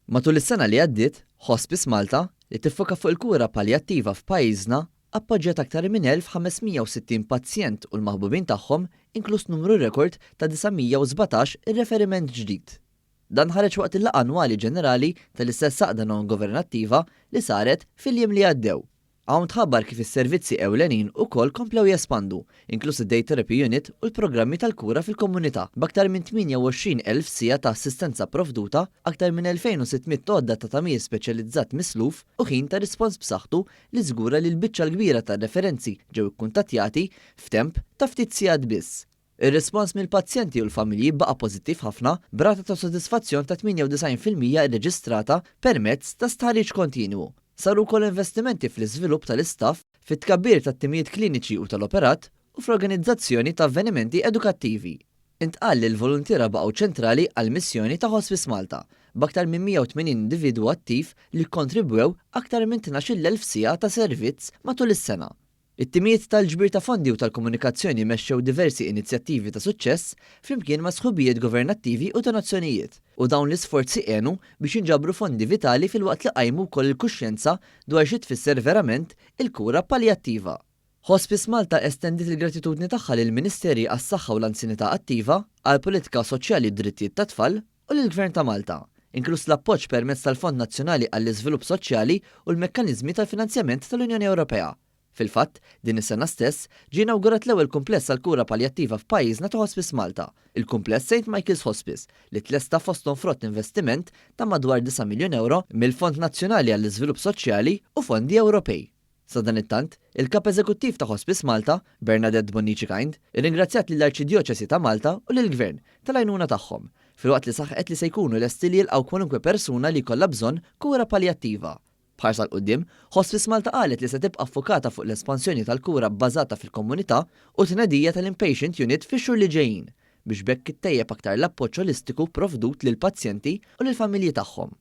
Matul is-sena li għaddiet, Hospice Malta li tiffoka fuq il-kura paljattiva f'pajjiżna appoġġjat aktar minn 1560 pazjent u l-maħbubin tagħhom inkluż numru rekord ta' 917 ir-referiment ġdid. Dan ħareġ waqt il-laqgħa annwali ġenerali tal-istess saqda non-governattiva li saret fil-jiem li għaddew. Hawn tħabbar kif is-servizzi ewlenin ukoll komplew jespandu, inkluż id-Day Therapy Unit u l-programmi tal-kura fil-komunità b'aktar minn 28,000 sija ta' assistenza provduta, aktar minn 2600 todda ta' tagħmir speċjalizzat misluf u ħin ta' rispons b'saħħtu li żgura li l-biċċa l-kbira ta' referenzi ġew ikkuntattjati f'temp ta' ftit sigħat biss. Ir-rispons mill-pazjenti u l-familji baqa' pożittiv ħafna b'rata ta' sodisfazzjon ta' 98% irreġistrata permezz ta' stħarriġ kontinwu. Saru wkoll investimenti fl-iżvilupp tal-istaff, fit-tkabbir tat-timijiet kliniċi u tal-operat u fl-organizzazzjoni ta' avvenimenti edukattivi. Intqal li l-volontiera baqgħu ċentrali għall-missjoni ta' Hospice Malta, b'aktar minn 180 individwu attiv li kontribwew aktar minn 12,000 sija ta' servizz matul is-sena. It-timijiet tal-ġbir ta' fondi u tal-komunikazzjoni mexxew diversi inizjattivi ta' suċċess flimkien ma' sħubijiet governattivi u donazzjonijiet, u dawn l-isforzi għenu biex inġabru fondi vitali fil-waqt li qajmu wkoll il-kuxjenza dwar xi tfisser verament il-kura paljattiva. Hospice Malta estendit il-gratitudni tagħha lill-Ministeri għas-Saħħa u l-Anzjanità Attiva, għall-Politika Soċjali u d-Drittijiet tat-Tfal u lill-Gvern ta' Malta, inkluż l-appoġġ permezz tal-Fond Nazzjonali għall-Iżvilupp Soċjali u l-Mekkaniżmi tal-Finanzjament tal-Unjoni Ewropea. Fil-fatt, din is-sena stess ġie inawgurat l-ewwel kumpless għall-kura paljattiva f'pajjiżna ta' Hospice Malta, il-kumpless St. Michael's Hospice, li tlesta fosthom frott investiment ta' madwar 9 miljun euro mill-Fond Nazzjonali għall-Iżvilupp Soċjali u fondi Ewropej. Sa dan it-tant, il-kap eżekuttiv ta' Hospice Malta, Bernadette Bonnici-Kind, irringrazzjat lill-Arċidjoċesi ta' Malta u lill-Gvern tal-għajnuna tagħhom, filwaqt li saħqet li se jkunu lesti li jilqgħu kwalunkwe persuna li jkollha bżonn kura paljattiva. Bħarsa l-qoddim, Hospice Malta qalet li se tibqa' affokata fuq l-espansjoni tal-kura bbażata fil-komunità u tnedija tal-inpatient unit fix-xhur li ġejjin biex bekk ittejjeb aktar l-appoġġ holistiku provdut lill-pazjenti u lill-familji tagħhom.